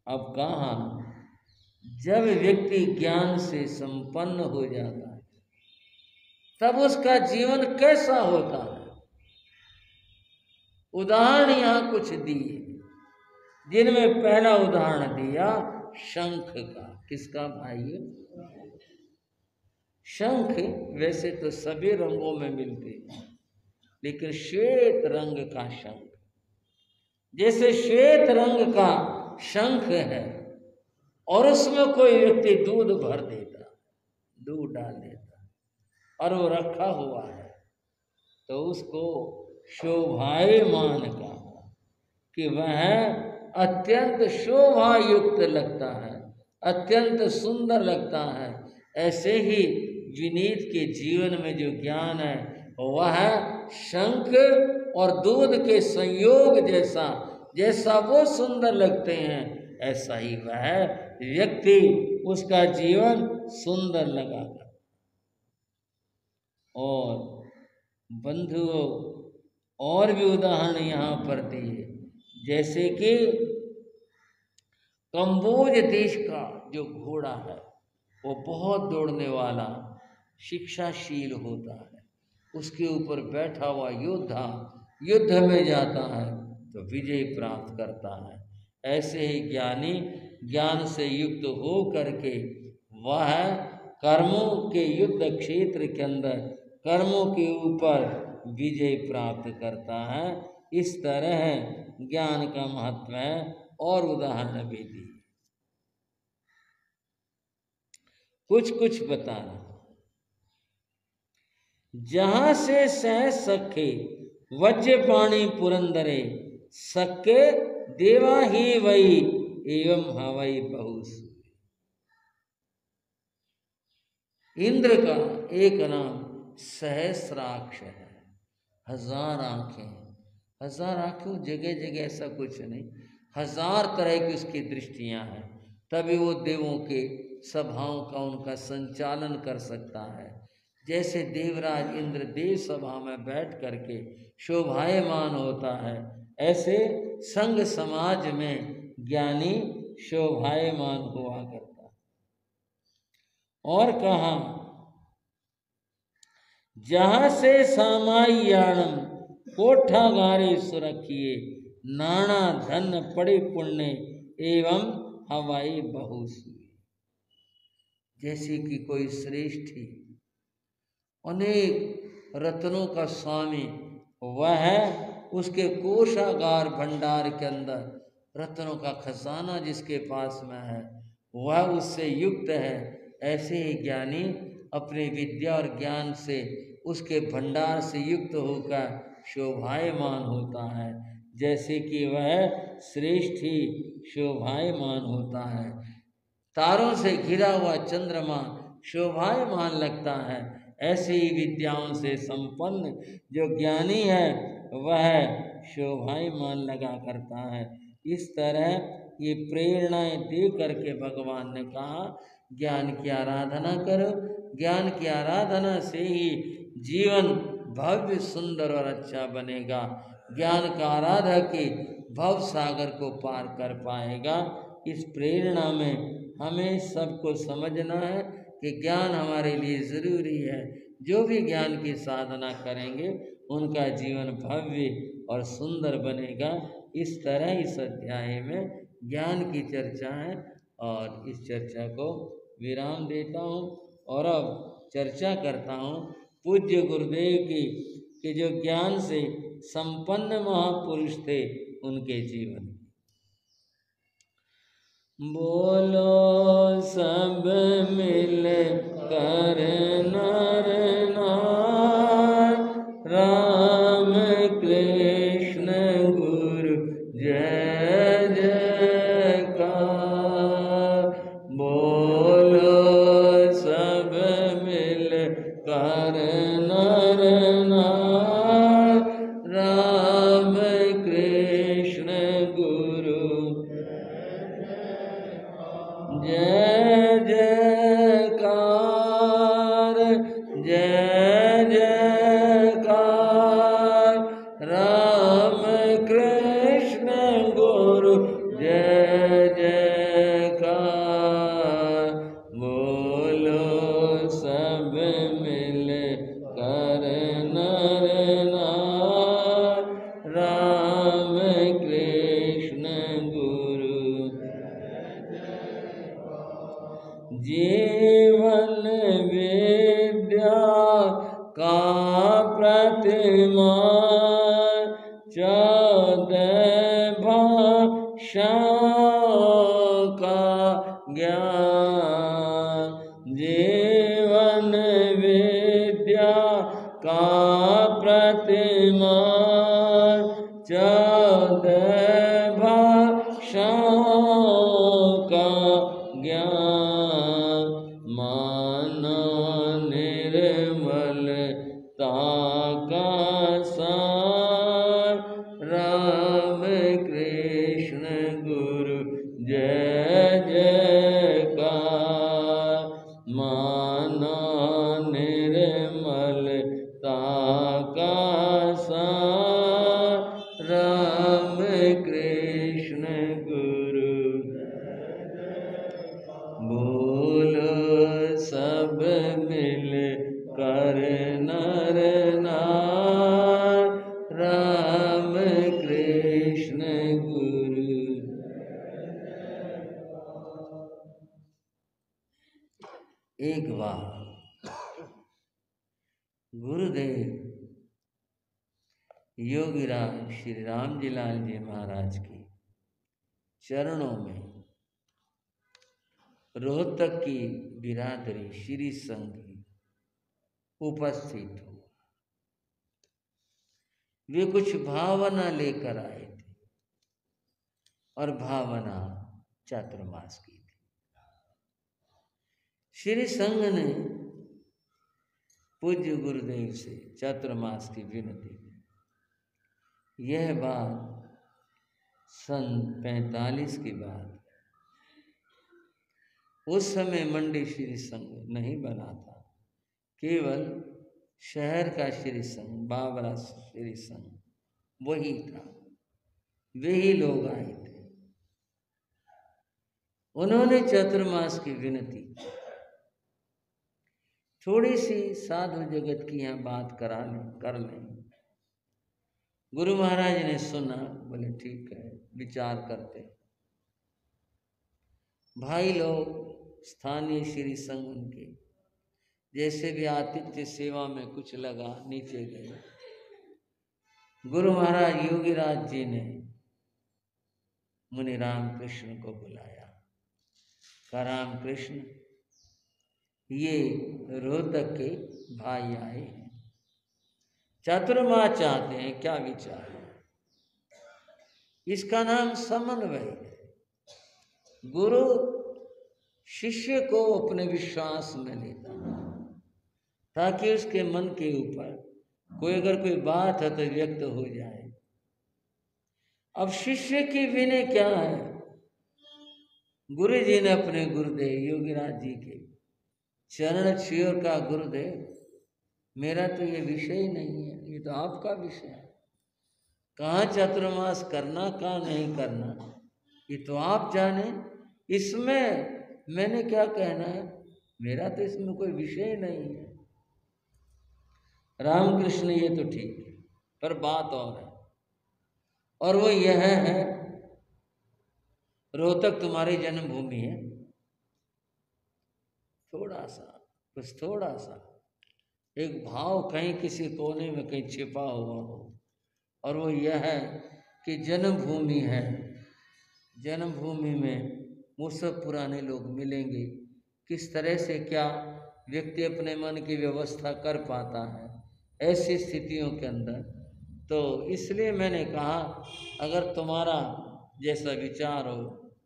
अब कहा जब व्यक्ति ज्ञान से संपन्न हो जाता है तब उसका जीवन कैसा होता है। उदाहरण यहाँ कुछ दिए जिनमें पहला उदाहरण दिया शंख का। किसका भाई? शंख वैसे तो सभी रंगों में मिलते हैं लेकिन श्वेत रंग का शंख, जैसे श्वेत रंग का शंख है और उसमें कोई व्यक्ति दूध भर देता, दूध डाल देता और वो रखा हुआ है तो उसको शोभायमान कहा कि वह अत्यंत शोभा युक्त लगता है, अत्यंत सुंदर लगता है। ऐसे ही विनीत के जीवन में जो ज्ञान है वह शंख और दूध के संयोग जैसा, जैसा वो सुंदर लगते हैं ऐसा ही वह व्यक्ति उसका जीवन सुंदर लगा। और बंधुओं और भी उदाहरण यहाँ पर दिए जैसे कि कंबोज देश का जो घोड़ा है वो बहुत दौड़ने वाला शिक्षाशील होता है, उसके ऊपर बैठा हुआ योद्धा युद्ध में जाता है तो विजय प्राप्त करता है। ऐसे ही ज्ञानी ज्ञान से युक्त हो करके वह कर्मों के युद्ध क्षेत्र के अंदर कर्मों के ऊपर विजय प्राप्त करता है। इस तरह ज्ञान का महत्व है और उदाहरण भी दी, कुछ बताना। जहां से सह सखे वज्र पाणी पुरंदरे सके देवा ही वही एवं हवई बहुस। इंद्र का एक नाम सहस्राक्ष है, 1000 आंखें। 1000 आंखें जगह जगह ऐसा कुछ नहीं, 1000 तरह की उसकी दृष्टियां हैं, तभी वो देवों के सभाओं का उनका संचालन कर सकता है। जैसे देवराज इंद्र देव सभा में बैठ करके शोभायमान होता है ऐसे संघ समाज में ज्ञानी शोभायमान हुआ करता है। और कहा जहां से सामायाणम कोठागारे सुरखिए नाना धन पड़े पुण्य एवं हवाई बहुसी। जैसे कि कोई श्रेष्ठी अनेक रत्नों का स्वामी वह उसके कोषागार भंडार के अंदर रत्नों का खजाना जिसके पास में है वह उससे युक्त है। ऐसे ही ज्ञानी अपनी विद्या और ज्ञान से उसके भंडार से युक्त होकर शोभायमान होता है, जैसे कि वह श्रेष्ठ ही शोभायमान होता है। तारों से घिरा हुआ चंद्रमा शोभायमान लगता है, ऐसे ही विद्याओं से संपन्न जो ज्ञानी है वह शोभायमान लगा करता है। इस तरह ये प्रेरणाएं दे करके भगवान ने कहा ज्ञान की आराधना करो। ज्ञान की आराधना से ही जीवन भव्य सुंदर और अच्छा बनेगा। ज्ञान का आराधक ही भव सागर को पार कर पाएगा। इस प्रेरणा में हमें सबको समझना है कि ज्ञान हमारे लिए ज़रूरी है। जो भी ज्ञान की साधना करेंगे उनका जीवन भव्य और सुंदर बनेगा। इस तरह इस अध्याय में ज्ञान की चर्चा है और इस चर्चा को विराम देता हूँ और अब चर्चा करता हूँ पूज्य गुरुदेव की कि जो ज्ञान से संपन्न महापुरुष थे उनके जीवन। बोलो सब मिल कर नर नार, राम कृष्ण गुरु जय जयकार। बोलो सब मिल कर नर नार, राम कृष्ण गुरु जय जयकार। जय जयकार। राम कृष्ण गुरु जय जयकार। बोलो सब मिल कर नर नार, राम कृष्ण गुरु जीवन विद्या का प्रतिमा, 14 भाषाओं का ज्ञान। जीवन विद्या का प्रतिमा, 14 भाषाओं का ज्ञान। मानो निर्मलता का सार, राम कृष्ण गुरु जय जयकार। मानो निर्मलता का सार, राम कृष्ण गुरु। बोलो सब मिल कर नर नार, राम कृष्ण गुरु। एक बार गुरुदेव योगीराज श्री राम जी लाल जी महाराज के चरणों में रोहतक की बिरादरी श्री संघ उपस्थित हो। वे कुछ भावना लेकर आए थे और भावना चातुर्मास की थी। श्री संघ ने पूज्य गुरुदेव से चातुर्मास की विनती की। यह बात सन 45 की बात। उस समय मंडी श्री संघ नहीं बना था, केवल शहर का श्री संघ, बाबरा श्री संघ वही था। वे ही लोग आए थे। उन्होंने चातुर्मास की विनती की। थोड़ी सी साधु जगत की यहाँ बात कर लें। गुरु महाराज ने सुना, बोले ठीक है, विचार करते। भाई लोग स्थानीय श्री संघ उनके जैसे भी आतिथ्य सेवा में कुछ लगा, नीचे गए। गुरु महाराज योगीराज जी ने मुनि रामकृष्ण को बुलाया। कहा रामकृष्ण, ये रोहतक के भाई आए हैं, चातुर्मास चाहते हैं, क्या विचार है? इसका नाम समन्वय है। गुरु शिष्य को अपने विश्वास में लेता है ताकि उसके मन के ऊपर कोई बात है तो व्यक्त हो जाए। अब शिष्य की विनय क्या है? गुरु जी ने अपने गुरुदेव योगीराज जी के चरण छुए, का गुरुदेव मेरा तो ये विषय ही नहीं है, ये तो आपका विषय है। कहाँ चातुर्मास करना कहाँ नहीं करना ये तो आप जाने, इसमें मैंने क्या कहना है, मेरा तो इसमें कोई विषय नहीं है। रामकृष्ण ये तो ठीक है, पर बात और है, और वो यह है रोहतक तुम्हारी जन्मभूमि है। थोड़ा सा एक भाव कहीं किसी कोने में कहीं छिपा हुआ हो, और वो यह है कि जन्मभूमि है, जन्मभूमि में वो सब पुराने लोग मिलेंगे। किस तरह से क्या व्यक्ति अपने मन की व्यवस्था कर पाता है ऐसी स्थितियों के अंदर। तो इसलिए मैंने कहा अगर तुम्हारा जैसा विचार हो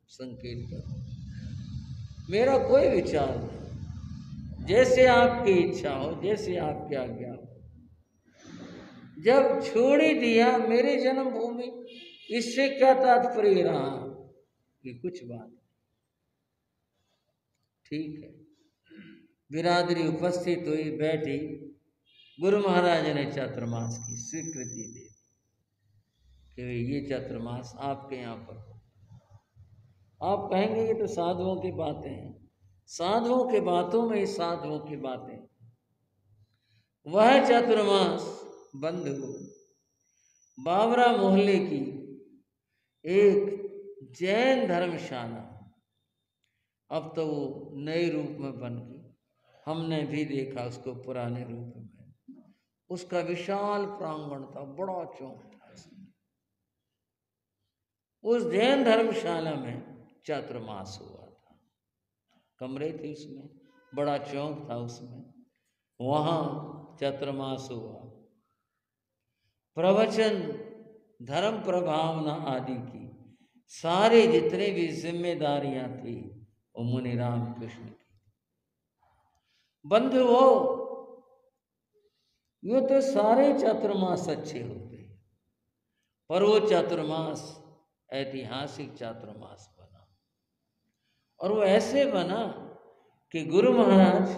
संकेत करो, मेरा कोई विचार नहीं, जैसे आपकी इच्छा हो, जैसे आपकी आज्ञा हो। जब छोड़ ही दिया मेरी जन्मभूमि, इससे क्या तात्पर्य रहा कि कुछ बात ठीक है। बिरादरी उपस्थित हुई, बैठी, गुरु महाराज ने चातुर्मास की स्वीकृति दी कि ये चातुर्मास आपके यहाँ पर हो। आप कहेंगे ये तो साधुओं की बातें हैं, साधुओं के बातों में ही साधुओं की बातें। वह चातुर्मास बंद हो बावरा मोहल्ले की एक जैन धर्मशाला, अब तो वो नए रूप में बन गई, हमने भी देखा उसको पुराने रूप में। उसका विशाल प्रांगण था, बड़ा चौक था उसमें। उस जैन धर्मशाला में चातुर्मास हुआ था, कमरे थे उसमें, बड़ा चौक था उसमें, वहाँ चातुर्मास हुआ। प्रवचन, धर्म प्रभावना आदि की सारे जितने भी जिम्मेदारियां थी वो मुनि रामकृष्ण की। बंधुओं, ये तो सारे चातुर्मास अच्छे होते हैं, पर वो चातुर्मास ऐतिहासिक चातुर्मास बना, और वो ऐसे बना कि गुरु महाराज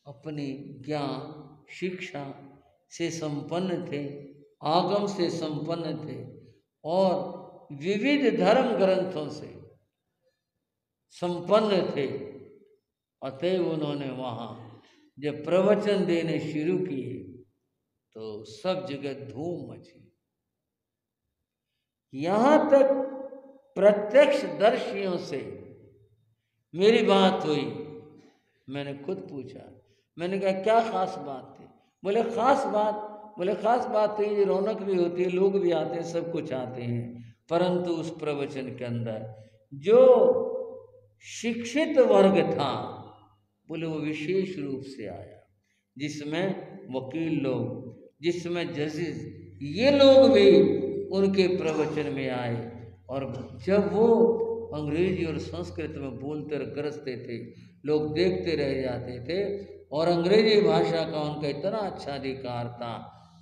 अपनी ज्ञान शिक्षा से संपन्न थे, आगम से संपन्न थे, और विविध धर्म ग्रंथों से संपन्न थे। अतएव उन्होंने वहाँ जब प्रवचन देने शुरू किए तो सब जगह धूम मची। यहाँ तक प्रत्यक्ष दर्शियों से मेरी बात हुई, मैंने खुद पूछा, मैंने कहा क्या खास बात थी? बोले खास बात तो ये रौनक भी होती है, लोग भी आते हैं, सब कुछ आते हैं, परंतु उस प्रवचन के अंदर जो शिक्षित वर्ग था, बोले वो विशेष रूप से आया, जिसमें वकील लोग, जिसमें जजेस, ये लोग भी उनके प्रवचन में आए। और जब वो अंग्रेजी और संस्कृत में बोलते और गरजते थे, लोग देखते रह जाते थे, और अंग्रेजी भाषा का उनका इतना अच्छा अधिकार था,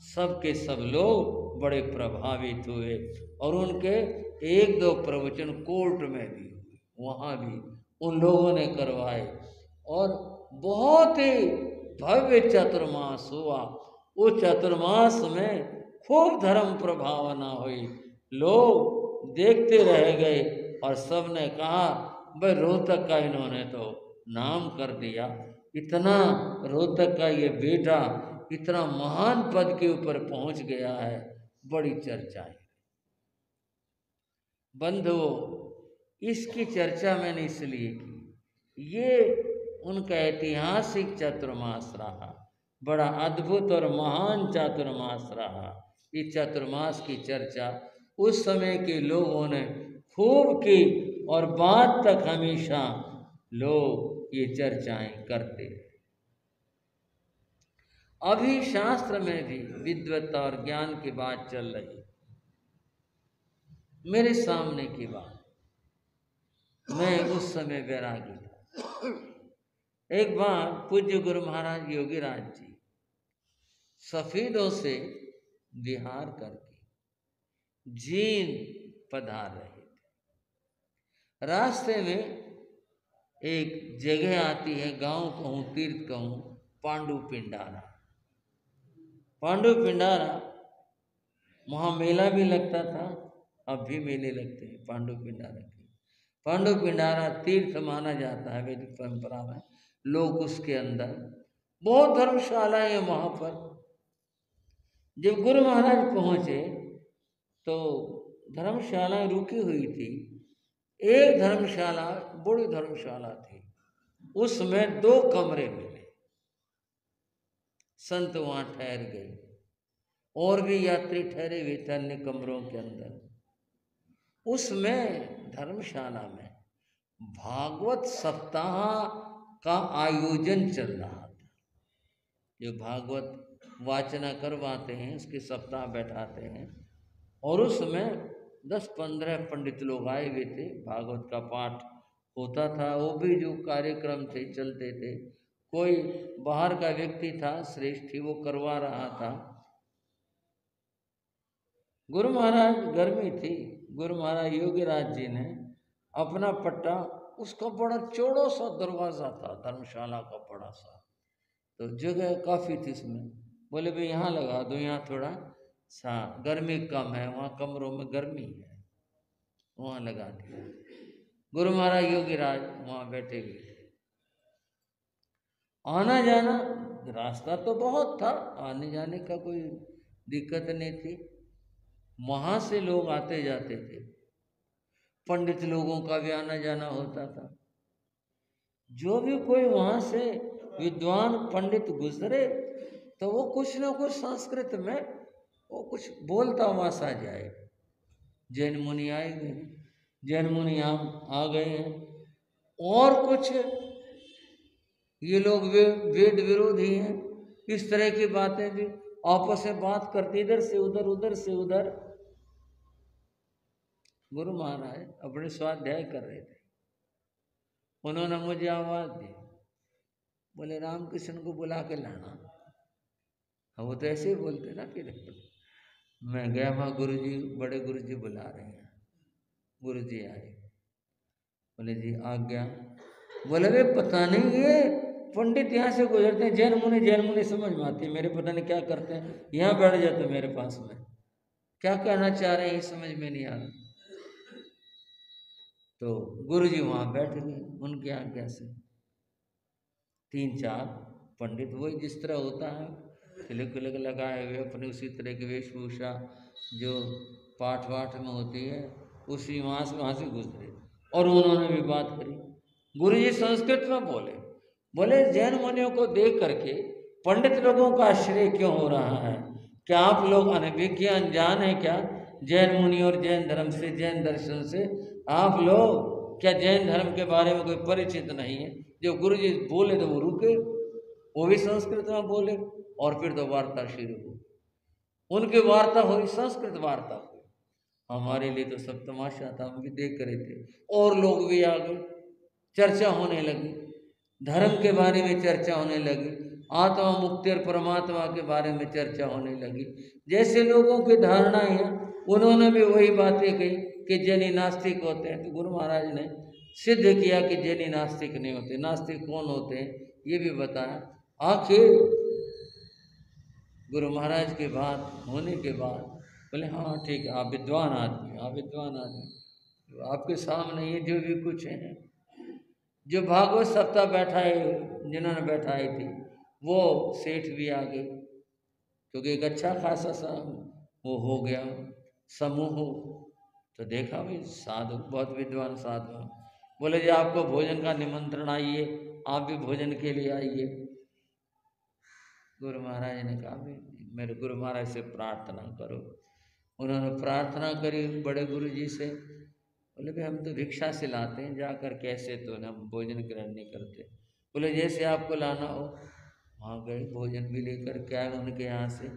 सब के सब लोग बड़े प्रभावित हुए। और उनके एक दो प्रवचन कोर्ट में भी हुए, वहाँ भी उन लोगों ने करवाए, और बहुत ही भव्य चातुर्मास हुआ। उस चातुर्मास में खूब धर्म प्रभावना हुई, लोग देखते रह गए, और सब ने कहा भाई रोहतक का इन्होंने तो नाम कर दिया, इतना रोहतक का ये बेटा इतना महान पद के ऊपर पहुंच गया है, बड़ी चर्चा है। बंधुओं, इसकी चर्चा मैंने इसलिए की, ये उनका ऐतिहासिक चातुर्मास रहा, बड़ा अद्भुत और महान चातुर्मास रहा। इस चातुर्मास की चर्चा उस समय के लोगों ने खूब की और बाद तक हमेशा लोग ये चर्चाएं करते हैं। अभी शास्त्र में भी विद्वत्ता और ज्ञान की बात चल रही है। मेरे सामने की बात, मैं उस समय वैरागी था। एक बार पूज्य गुरु महाराज योगीराज जी सफेदों से विहार करके जीन पधार रहे थे। रास्ते में एक जगह आती है, गांव कहूँ तीर्थ कहूँ, पांडु पिंडारा। पांडु पिंडारा, वहाँ मेला भी लगता था, अब भी मेले लगते हैं पांडु पिंडारा के। पांडु पिंडारा तीर्थ माना जाता है वैदिक परंपरा में। लोग उसके अंदर, बहुत धर्मशालाएं हैं वहाँ पर। जब गुरु महाराज पहुँचे तो धर्मशाला रुकी हुई थी। एक धर्मशाला बड़ी धर्मशाला थी, उसमें 2 कमरे मिले। संत वहाँ ठहर गए और भी यात्री ठहरे हुए थे अन्य कमरों के अंदर। उसमें धर्मशाला में भागवत सप्ताह का आयोजन चल रहा था। जो भागवत वाचना करवाते हैं उसके सप्ताह बैठाते हैं, और उसमें 10-15 पंडित लोग आए हुए थे। भागवत का पाठ होता था, वो भी जो कार्यक्रम थे चलते थे। कोई बाहर का व्यक्ति था, श्रेष्ठी, वो करवा रहा था। गुरु महाराज, गर्मी थी, गुरु महाराज योगीराज जी ने अपना पट्टा, उसका बड़ा चौड़ा सा दरवाज़ा था धर्मशाला का बड़ा सा, तो जगह काफ़ी थी उसमें। बोले भाई यहाँ लगा दो, यहाँ थोड़ा सा गर्मी कम है, वहाँ कमरों में गर्मी है, वहाँ लगा दिया। गुरु महाराज योगीराज वहाँ बैठे हुए थे। आना जाना, रास्ता तो बहुत था, आने जाने का कोई दिक्कत नहीं थी। वहाँ से लोग आते जाते थे, पंडित लोगों का भी आना जाना होता था। जो भी कोई वहाँ से विद्वान पंडित गुजरे तो वो कुछ ना कुछ संस्कृत में वो कुछ बोलता हुआ सा जाए। जैन मुनि आए हुए हैं, जैन मुनि आ गए हैं, और कुछ ये लोग वेद विरोधी हैं, इस तरह की बातें भी आपस में बात करते, इधर से उधर, उधर से उधर। गुरु महाराज अपने स्वाध्याय कर रहे थे, उन्होंने मुझे आवाज दी, बोले रामकृष्ण को बुला के लाना। वो तो ऐसे ही बोलते ना कि मैं गया वहाँ, गुरुजी, बड़े गुरुजी बुला रहे हैं। गुरुजी आए, बोले जी आज्ञा। बोले वे पता नहीं ये पंडित यहाँ से गुजरते हैं, जैन मुनि समझ में आती है, मेरे पता नहीं क्या करते हैं, यहाँ बैठ जाते मेरे पास में, क्या कहना चाह रहे हैं ये समझ में नहीं आ रहा। तो गुरुजी वहाँ बैठ गए, उनके आज्ञा से 3-4 पंडित, वही जिस तरह होता है, तिलक लगाए हुए अपने उसी तरह की वेशभूषा जो पाठ वाठ में होती है, उसी वहाँ से गुजरे और उन्होंने भी बात करी। गुरुजी संस्कृत में बोले जैन मुनियों को देख करके पंडित लोगों का आश्चर्य क्यों हो रहा है? क्या आप लोग अनभिज्ञ अनजान है क्या जैन मुनि और जैन धर्म से, जैन दर्शन से? आप लोग क्या जैन धर्म के बारे में कोई परिचित नहीं है? जो गुरुजी बोले तो वो रुके, वो भी संस्कृत में बोले, और फिर तो वार्ता शुरू हुई। उनकी वार्ता हुई, संस्कृत वार्ता हुई। हमारे लिए तो सब तमाशा था, हम भी देख रहे थे, और लोग भी आ गए, चर्चा होने लगी, धर्म के बारे में चर्चा होने लगी, आत्मा मुक्ति और परमात्मा के बारे में चर्चा होने लगी। जैसे लोगों की धारणाएं हैं, उन्होंने भी वही बातें कही कि जैनी नास्तिक होते हैं। तो गुरु महाराज ने सिद्ध किया कि जैनी नास्तिक नहीं होते। नास्तिक कौन होते हैं ये भी बताया। आखिर गुरु महाराज की बात होने के बाद बोले हाँ ठीक है, आप विद्वान आदमी, आप विद्वान आदमी, आपके सामने ये जो भी कुछ है, जो भागवत सप्ताह बैठाए, जिन्होंने बैठाई थी, वो सेठ भी आ गए, क्योंकि एक अच्छा खासा सा वो हो गया समूह। तो देखा भाई साधु, बहुत विद्वान साधु। बोले जी आपको भोजन का निमंत्रण, आइए, आप भी भोजन के लिए आइए। गुरु महाराज ने कहा भी मेरे गुरु महाराज से प्रार्थना करो। उन्होंने प्रार्थना करी बड़े गुरु जी से। बोले भाई हम तो रिक्शा से लाते हैं, जाकर कैसे तो ना भोजन ग्रहण नहीं करते। बोले जैसे आपको लाना हो। वहाँ गए, भोजन भी लेकर के आए उनके यहाँ से।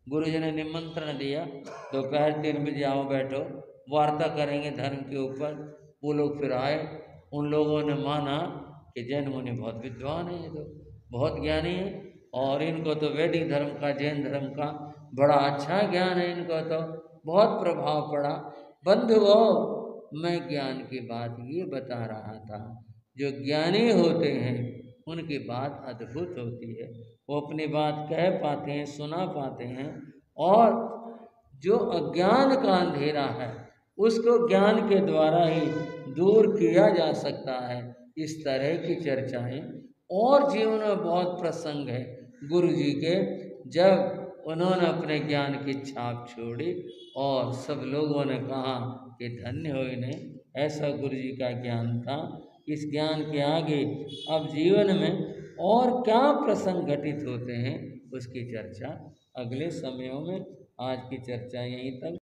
गुरु जी ने निमंत्रण दिया, दोपहर 3 बजे आओ बैठो, वार्ता करेंगे धर्म के ऊपर। वो लोग फिर आए। उन लोगों ने माना कि जैन मुनि बहुत विद्वान है, ये तो बहुत ज्ञानी है, और इनको तो वैदिक धर्म का, जैन धर्म का बड़ा अच्छा ज्ञान है, इनको तो बहुत प्रभाव पड़ा। बंधुओं, मैं ज्ञान की बात ये बता रहा था, जो ज्ञानी होते हैं उनकी बात अद्भुत होती है। वो अपनी बात कह पाते हैं, सुना पाते हैं, और जो अज्ञान का अंधेरा है उसको ज्ञान के द्वारा ही दूर किया जा सकता है। इस तरह की चर्चाएं और जीवन में बहुत प्रसंग है गुरु जी के, जब उन्होंने अपने ज्ञान की छाप छोड़ी और सब लोगों ने कहा कि धन्य हो इन्हें, ऐसा गुरु जी का ज्ञान था। इस ज्ञान के आगे अब जीवन में और क्या प्रसंग घटित होते हैं उसकी चर्चा अगले समयों में। आज की चर्चा यहीं तक।